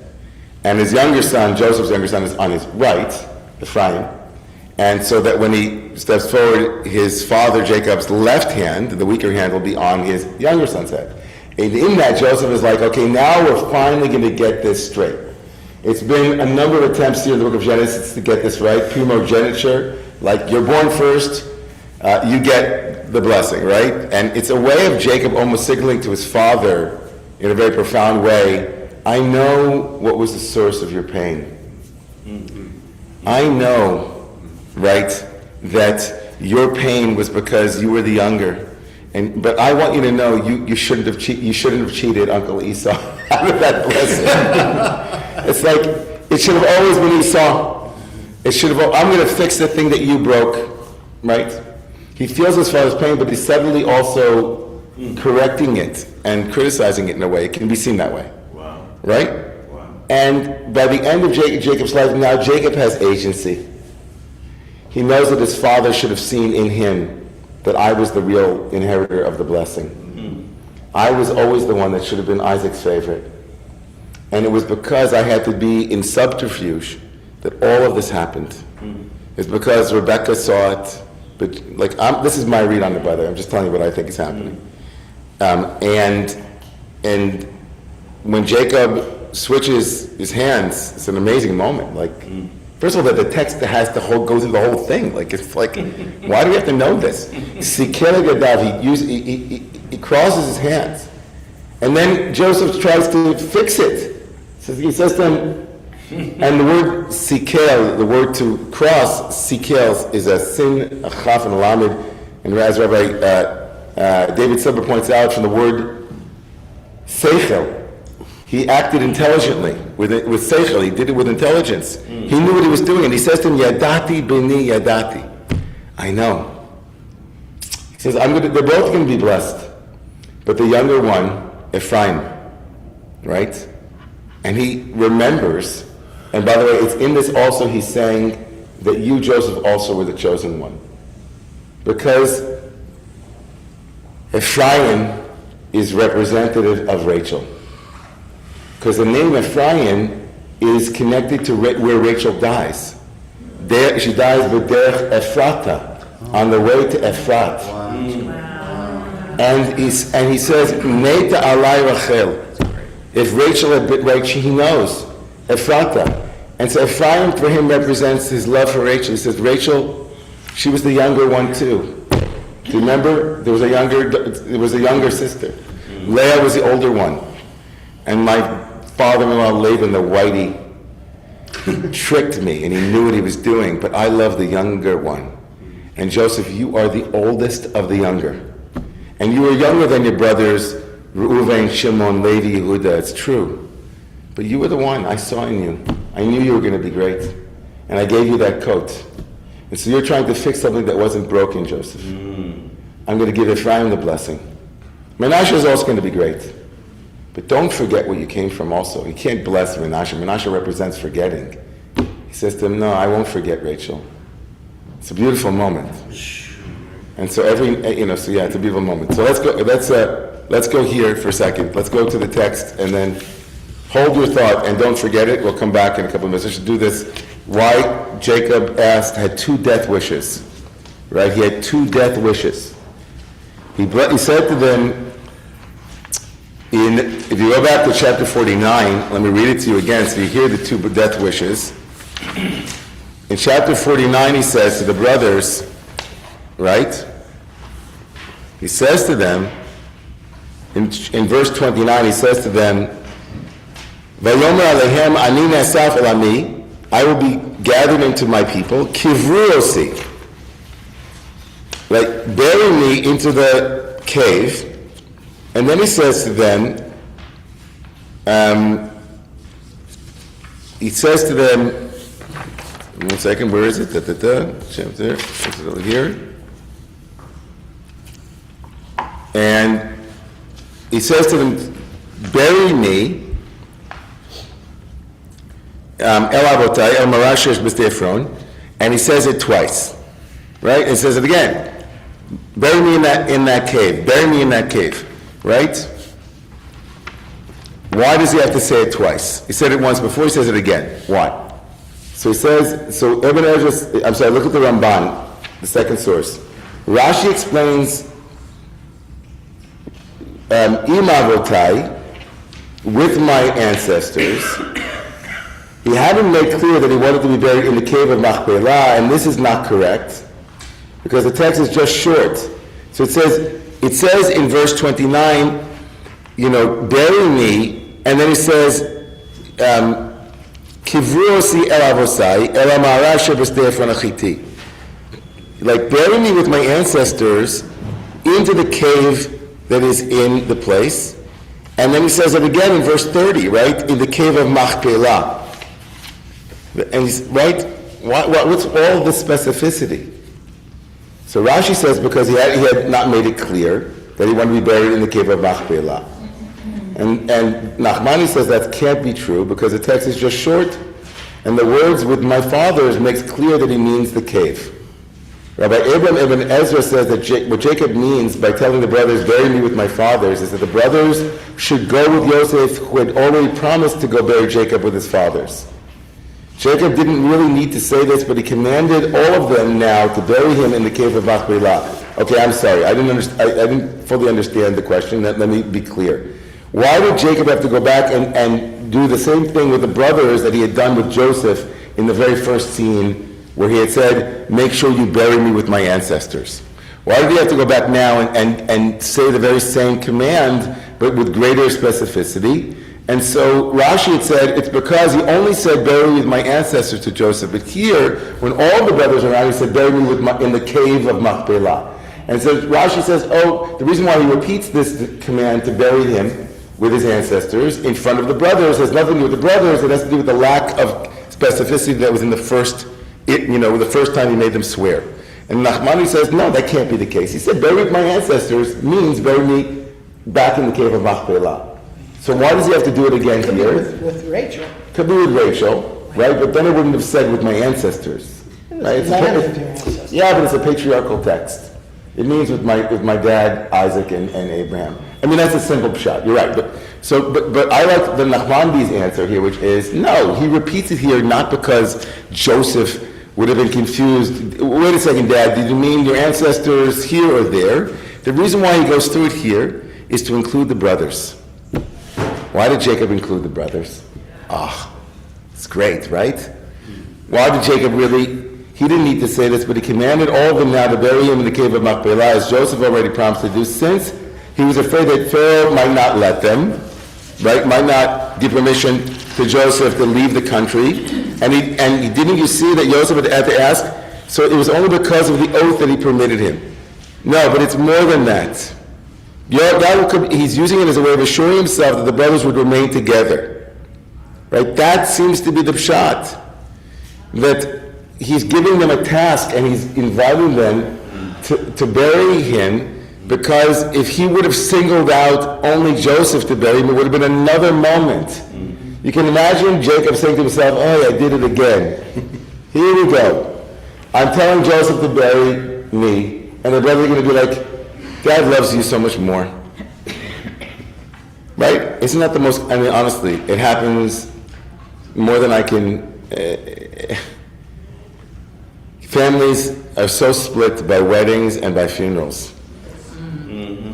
and his younger son, Joseph's younger son, is on his right, Ephraim, and so that when he steps forward, his father Jacob's left hand, the weaker hand, will be on his younger son's head. And in that, Joseph is like, okay, now we're finally going to get this straight. It's been a number of attempts here in the book of Genesis to get this right. Primogeniture, like you're born first, you get the blessing, right? And it's a way of Jacob almost signaling to his father in a very profound way, I know what was the source of your pain. I know, right, that your pain was because you were the younger. But I want you to know you shouldn't have cheated Uncle Esau out of that blessing. It's like it should have always been Esau. It should have. I'm going to fix the thing that you broke, right? He feels his father's pain, but he's suddenly also correcting it and criticizing it in a way. It can be seen that way. Wow. Right? Wow. And by the end of Jacob's life, now Jacob has agency. He knows that his father should have seen in him that I was the real inheritor of the blessing. I was always the one that should have been Isaac's favorite. And it was because I had to be in subterfuge that all of this happened. It's because Rebecca saw it, but this is my read on it, by the way. I'm just telling you what I think is happening. And when Jacob switches his hands, it's an amazing moment. First of all, the text has to go through the whole thing. It's like, why do we have to know this? Sikela Gadav, he crosses his hands. And then Joseph tries to fix it. He says to him, and the word sikel, the word to cross, sikel, is a sin, a chaf, and a lamed. And as Rabbi David Silber points out, from the word seichel, he acted intelligently with seichel. He did it with intelligence. He knew what he was doing, and he says to him, "Yadati b'ni yadati." I know. He says, they're both going to be blessed, but the younger one, Ephraim, right? And he remembers. And by the way, it's in this also he's saying that you, Joseph, also were the chosen one, because Ephraim is representative of Rachel. Because the name Ephraim is connected to where Rachel dies. There, she dies b'derech Ephrata, on the way to Ephrat. And he says, Neta alai Rachel. If Rachel had been right, he knows. Ephrata. And so Ephraim for him represents his love for Rachel. He says, Rachel, she was the younger one too. Do you remember? There was a younger sister. Leah was the older one. And my father-in-law Laban, the whitey, he tricked me and he knew what he was doing, but I love the younger one. And Joseph, you are the oldest of the younger. And you were younger than your brothers, Reuven, Shimon, Levi, Yehuda, it's true. But you were the one I saw in you. I knew you were going to be great. And I gave you that coat. And so you're trying to fix something that wasn't broken, Joseph. I'm going to give Ephraim the blessing. Menashe is also going to be great. But don't forget where you came from also. You can't bless Menashe. Menashe represents forgetting. He says to him, no, I won't forget Rachel. It's a beautiful moment. And so it's a beautiful moment. So let's go here for a second. Let's go to the text and then hold your thought and don't forget it. We'll come back in a couple of minutes. I should do this. Why Jacob had 2 death wishes, right? He had 2 death wishes. He said to them, if you go back to chapter 49, let me read it to you again so you hear the 2 death wishes. In chapter 49, he says to the brothers, right? He says to them, in verse 29, he says to them, Vayomer alehem ani ne'asaf el ami, I will be gathered into my people, kivruosi, like bury me into the cave. And then he says to them, one second, where is it? Chapter, it's over here. And he says to them, bury me, El Abotai, El Marashesh B'Stei Ephron, And he says it twice, right? He says it again. Bury me in that cave. Bury me in that cave, right? Why does he have to say it twice? He said it once before, he says it again. Why? So he says, so Ibn Ezra, I'm sorry, look at the Ramban, the second source. Rashi explains, Imavotai, with my ancestors. He hadn't made clear that he wanted to be buried in the cave of Machpelah, and this is not correct, because the text is just short. So it says in verse 29, bury me, and then it says, Kivruosi el avosai, el amara shebestei efron. Like, bury me with my ancestors into the cave that is in the place. And then he says it again in verse 30, right? In the cave of Machpelah. And he's, right? What's all the specificity? So Rashi says because he had not made it clear that he wanted to be buried in the cave of Machpelah. And Nachmani says that can't be true because the text is just short. And the words with my fathers makes clear that he means the cave. Rabbi Abraham Ibn Ezra says that what Jacob means by telling the brothers, bury me with my fathers, is that the brothers should go with Yosef, who had already promised to go bury Jacob with his fathers. Jacob didn't really need to say this, but he commanded all of them now to bury him in the cave of Machpelah. Okay, I'm sorry, I didn't fully understand the question. Let me be clear. Why did Jacob have to go back and do the same thing with the brothers that he had done with Joseph in the very first scene, where he had said, make sure you bury me with my ancestors? Why did he have to go back now and say the very same command, but with greater specificity? And so Rashi had said, it's because he only said, bury me with my ancestors to Joseph. But here, when all the brothers are around, he said, bury me in the cave of Machpelah. And so Rashi says, the reason why he repeats this command to bury him with his ancestors in front of the brothers has nothing to do with the brothers. It has to do with the lack of specificity that was in the first time he made them swear. And Nachmani says, no, that can't be the case. He said, bury with my ancestors means bury me back in the cave of Machpelah. So why does he have to do it again here? With Rachel. Could be with Rachel, right? But then it wouldn't have said with my ancestors. Right? Yeah, but it's a patriarchal text. It means with my dad, Isaac, and Abraham. I mean, that's a simple shot. You're right. But I like the Nachmani's answer here, which is, no, he repeats it here not because Joseph would have been confused. Wait a second, Dad, did you mean your ancestors here or there? The reason why he goes through it here is to include the brothers. Why did Jacob include the brothers? It's great, right? Why did Jacob he didn't need to say this, but he commanded all of them now to bury him in the cave of Machpelah, as Joseph already promised to do, since he was afraid that Pharaoh might not let them, right? Might not give permission to Joseph to leave the country. And didn't you see that Joseph had to ask? So it was only because of the oath that he permitted him. No, but it's more than that. He's using it as a way of assuring himself that the brothers would remain together. Right? That seems to be the pshat. That he's giving them a task and he's inviting them to bury him, because if he would have singled out only Joseph to bury him, it would have been another moment. You can imagine Jacob saying to himself, I did it again. Here we go. I'm telling Joseph to bury me, and the brother are going to be like, Dad loves you so much more. Right? Isn't that the most, honestly, it happens more than I can... Families are so split by weddings and by funerals.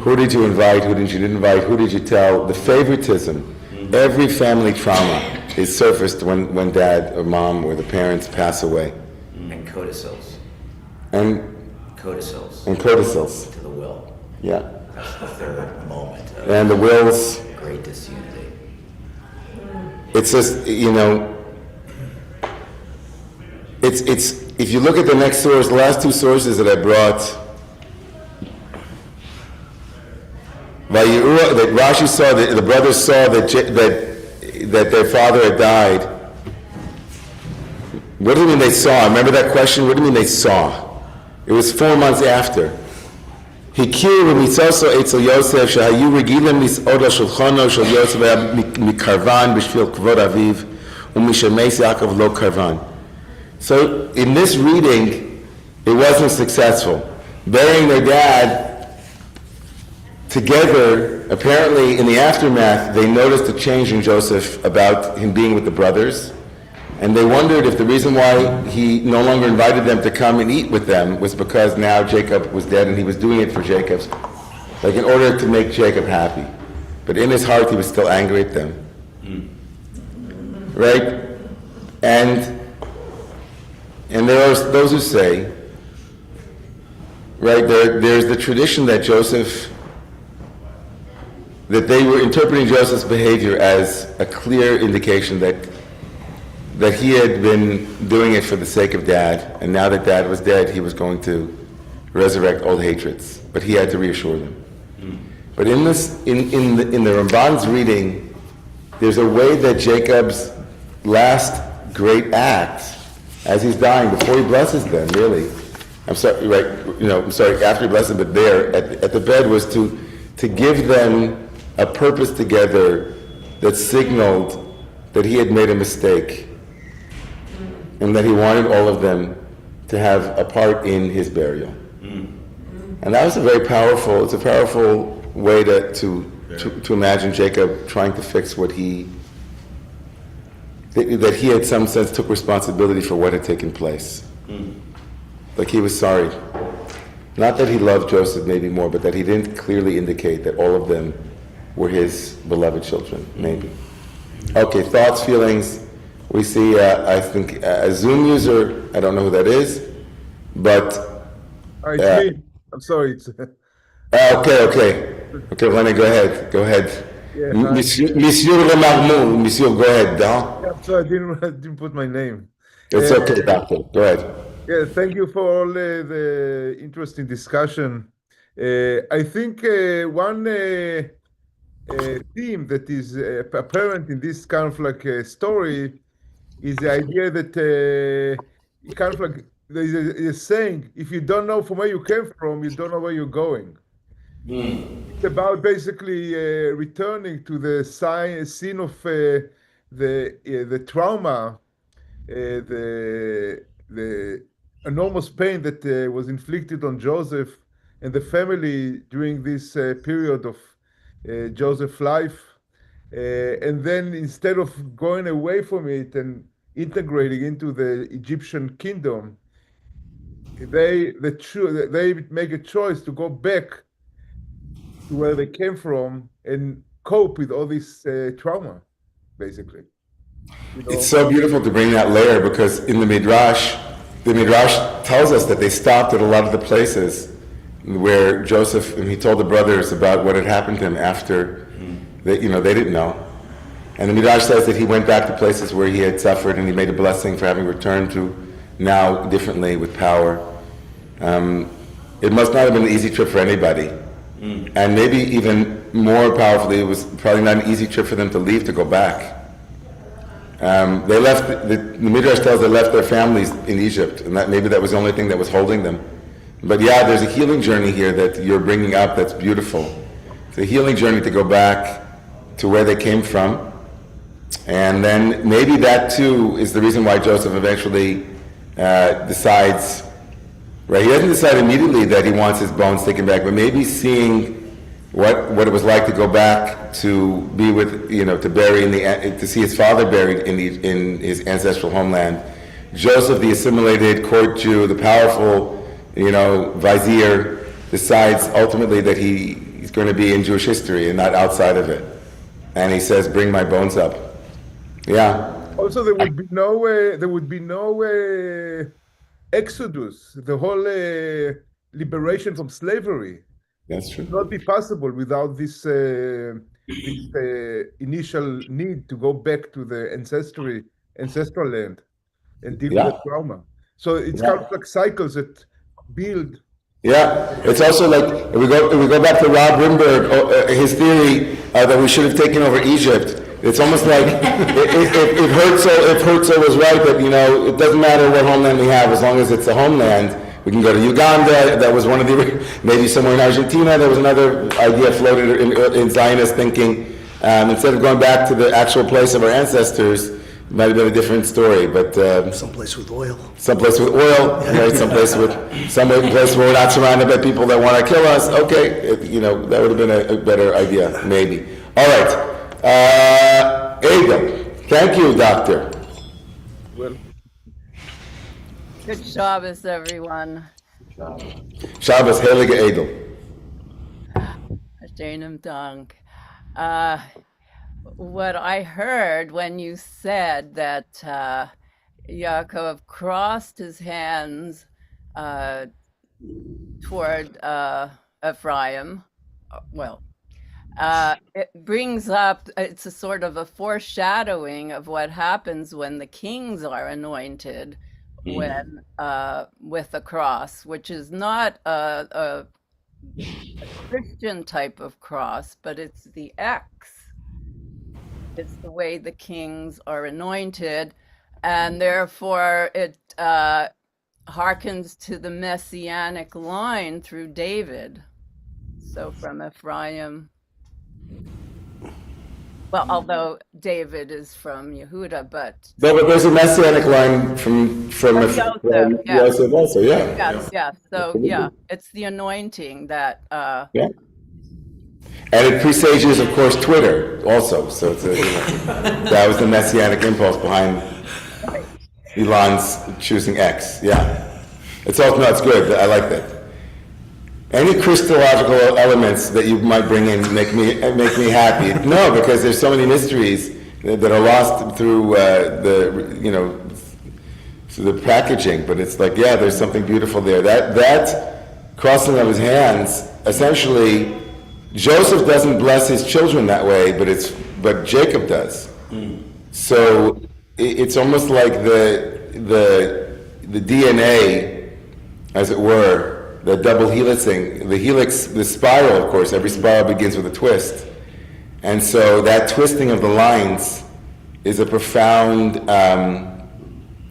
Who did you invite? Who did you invite? Who did you tell? The favoritism. Every family trauma is surfaced when dad or mom or the parents pass away. And codicils. And codicils. To the will. Yeah. That's the third moment of And the wills. great disunity. It's just, it's if you look at the next source, the last two sources that I brought, that Rashi saw, that the brothers saw that their father had died. What do you mean they saw? Remember that question? What do you mean they saw? It was 4 months after. Hikiru v'mitzoso etzel Yosef shehayu regilim mis'od l'shulchano shel Yosef haya mikarvan b'shvil kvod aviv u'mishemeis Yaakov lo karvan. So in this reading, it wasn't successful. Burying their dad together, apparently in the aftermath, they noticed a change in Joseph about him being with the brothers. And they wondered if the reason why he no longer invited them to come and eat with them was because now Jacob was dead and he was doing it for Jacob's, like in order to make Jacob happy. But in his heart, he was still angry at them. Right? And there are those who say, right, there's the tradition that that they were interpreting Joseph's behavior as a clear indication that he had been doing it for the sake of Dad, and now that Dad was dead, he was going to resurrect old hatreds. But he had to reassure them. But in the Ramban's reading, there's a way that Jacob's last great act, as he's dying, before he blesses them, really, I'm sorry, right, I'm sorry, after he blessed them, but there, at the bed, was to give them a purpose together that signaled that he had made a mistake and that he wanted all of them to have a part in his burial. And that was it's a powerful way to imagine Jacob trying to fix what that he had some sense took responsibility for what had taken place. Like he was sorry. Not that he loved Joseph maybe more, but that he didn't clearly indicate that all of them were his beloved children, maybe. Okay, thoughts, feelings. We see, I think, a Zoom user, I don't know who that is, but... It's me. I'm sorry. It's Okay, René, go ahead. Yeah, Monsieur Romemu, Monsieur, go ahead, Don. I'm sorry, I didn't put my name. It's okay, Doctor, go ahead. Yeah, thank you for all the interesting discussion. I think one theme that is apparent in this kind of like story is the idea that kind of like there's a saying, if you don't know from where you came from, you don't know where you're going. It's about basically returning to the scene of the trauma, the enormous pain that was inflicted on Joseph and the family during this period of Joseph's life. And then instead of going away from it and integrating into the Egyptian kingdom, they make a choice to go back to where they came from and cope with all this trauma, basically. It's so beautiful to bring that layer, because in the Midrash tells us that they stopped at a lot of the places where Joseph, and he told the brothers about what had happened to him after, they didn't know. And the Midrash says that he went back to places where he had suffered, and he made a blessing for having returned to now differently with power. It must not have been an easy trip for anybody. And maybe even more powerfully, it was probably not an easy trip for them to leave, to go back. They left, the Midrash tells they left their families in Egypt, and maybe that was the only thing that was holding them. But yeah, there's a healing journey here that you're bringing up that's beautiful. It's a healing journey to go back to where they came from. And then maybe that too is the reason why Joseph eventually decides, right? He doesn't decide immediately that he wants his bones taken back, but maybe seeing what it was like to go back to be with, to bury to see his father buried in his ancestral homeland. Joseph, the assimilated court Jew, the powerful, vizier, decides ultimately that he's going to be in Jewish history and not outside of it. And he says, "Bring my bones up." Yeah. Also, there would be no exodus, the whole liberation from slavery. That's true. It would not be possible without this initial need to go back to the ancestral land and deal with the trauma. So it's kind of like cycles that build. Yeah, it's also like if we go back to Rob Rimberg, his theory that we should have taken over Egypt. It's almost like if Herzl was right that it doesn't matter what homeland we have as long as it's a homeland. We can go to Uganda. That was one of maybe somewhere in Argentina. There was another idea floated in Zionist thinking. Instead of going back to the actual place of our ancestors, might have been a different story, but, Someplace with oil. someplace with oil, right, someplace where we're not surrounded by people that want to kill us, okay, that would have been a better idea, maybe. All right, Abel, thank you, doctor. Well, Good Shabbos, everyone. Shabbos, Heilige Edel. Hashem Dank. What I heard when you said that Yaakov crossed his hands toward Ephraim, it brings up, it's a sort of a foreshadowing of what happens when the kings are anointed when with the cross, which is not a Christian type of cross, but it's the X. It's the way the kings are anointed, and therefore it harkens to the messianic line through David. So from Ephraim, well, although David is from Yehuda, but There's a messianic line from Joseph, yeah. Joseph also, yeah. yes. So yeah, it's the anointing that Yeah. And it presages, of course, Twitter also. So it's that was the messianic impulse behind Elon's choosing X. Yeah, it's good. I like that. Any Christological elements that you might bring in make me happy. No, because there's so many mysteries that are lost through through the packaging. But it's like, yeah, there's something beautiful there. That crossing of his hands, essentially. Joseph doesn't bless his children that way, but Jacob does. So it's almost like the DNA, as it were, the double helixing, the spiral, of course. Every spiral begins with a twist, and so that twisting of the lines is a profound.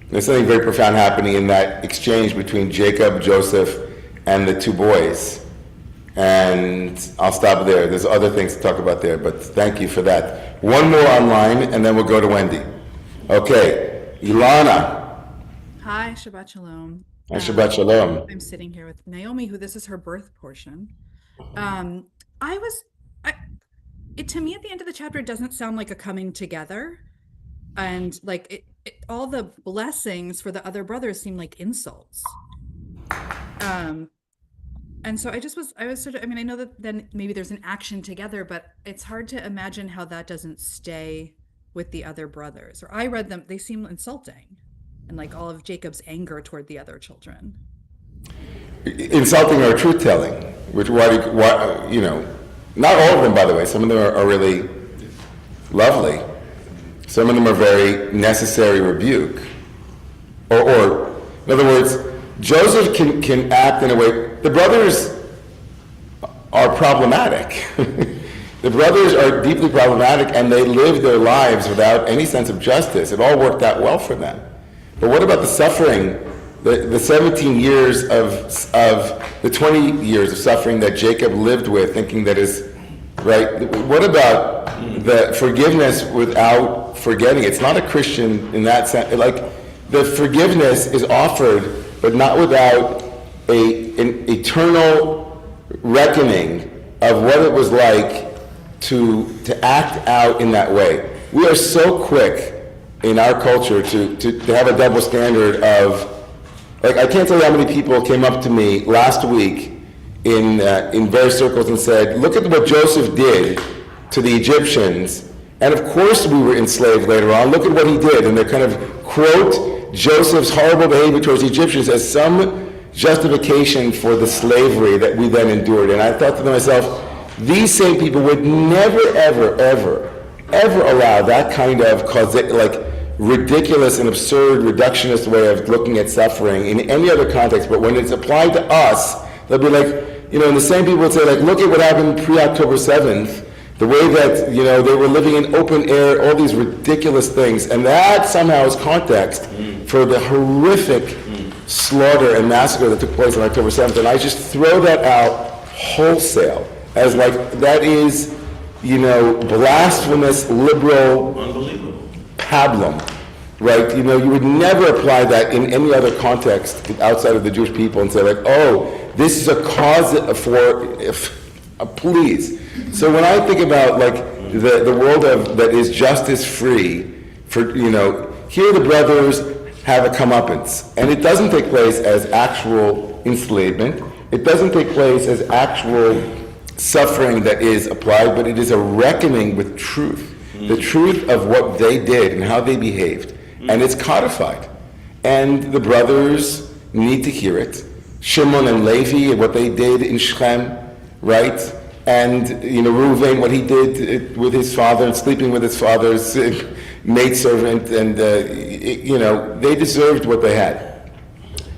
There's something very profound happening in that exchange between Jacob, Joseph, and the two boys. And I'll stop there. There's other things to talk about there, but thank you for that. One more online, and then we'll go to Wendy. Okay, Ilana. Hi, Shabbat Shalom. Hi, Shabbat Shalom. I'm sitting here with Naomi, who this is her birth portion. To me, at the end of the chapter, it doesn't sound like a coming together. And like all the blessings for the other brothers seem like insults. And so I was sort of, I know that then maybe there's an action together, but it's hard to imagine how that doesn't stay with the other brothers. Or I read them, they seem insulting, and like all of Jacob's anger toward the other children. Insulting or truth-telling, which, not all of them, by the way. Some of them are really lovely. Some of them are very necessary rebuke. Or in other words, Joseph can act in a way. The brothers are problematic. The brothers are deeply problematic, and they live their lives without any sense of justice. It all worked out well for them. But what about the suffering, the 17 years the 20 years of suffering that Jacob lived with, thinking that is right? What about the forgiveness without forgetting? It's not a Christian in that sense. Like, the forgiveness is offered, but not without an eternal reckoning of what it was like to act out in that way. We are so quick in our culture to have a double standard of, like, I can't tell you how many people came up to me last week in various circles and said, look at what Joseph did to the Egyptians, and of course we were enslaved later on. Look at what he did, and they kind of quote Joseph's horrible behavior towards the Egyptians as some justification for the slavery that we then endured. And I thought to myself, these same people would never, ever, ever, ever allow that kind of ridiculous and absurd reductionist way of looking at suffering in any other context. But when it's applied to us, they'll be like, and the same people would say, like, look at what happened pre-October 7th, the way that, they were living in open air, all these ridiculous things. And that somehow is context for the horrific slaughter and massacre that took place on October 7th. And I just throw that out wholesale as like, that is, blasphemous, liberal pablum right? You know, you would never apply that in any other context outside of the Jewish people and say like, oh, this is a cause please. So when I think about like the world of that is justice free, for you know, here the brothers have a comeuppance, and it doesn't take place as actual enslavement. It doesn't take place as actual suffering that is applied, but it is a reckoning with truth, the truth of what they did and how they behaved, and it's codified. And the brothers need to hear it. Shimon and Levi, what they did in Shechem, right? And, you know, Reuven, what he did with his father and sleeping with his father's maidservant, and, you know, they deserved what they had.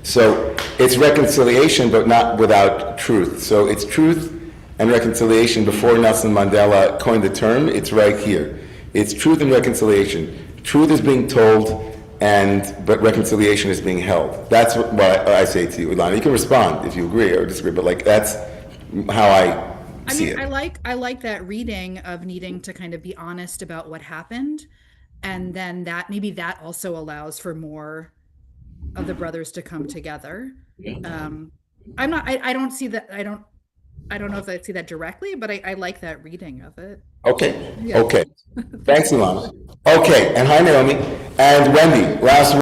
So it's reconciliation, but not without truth. So it's truth and reconciliation. Before Nelson Mandela coined the term, it's right here. It's truth and reconciliation. Truth is being told, but reconciliation is being held. That's what I say to you, Ilana. You can respond if you agree or disagree, but like that's how I see it. I like that reading of needing to kind of be honest about what happened, and then that maybe that also allows for more of the brothers to come together. I don't see that. I don't know if I see that directly, but I like that reading of it. Okay. Yeah. Okay. Thanks, Ilana. Okay, and hi, Naomi. And Wendy, last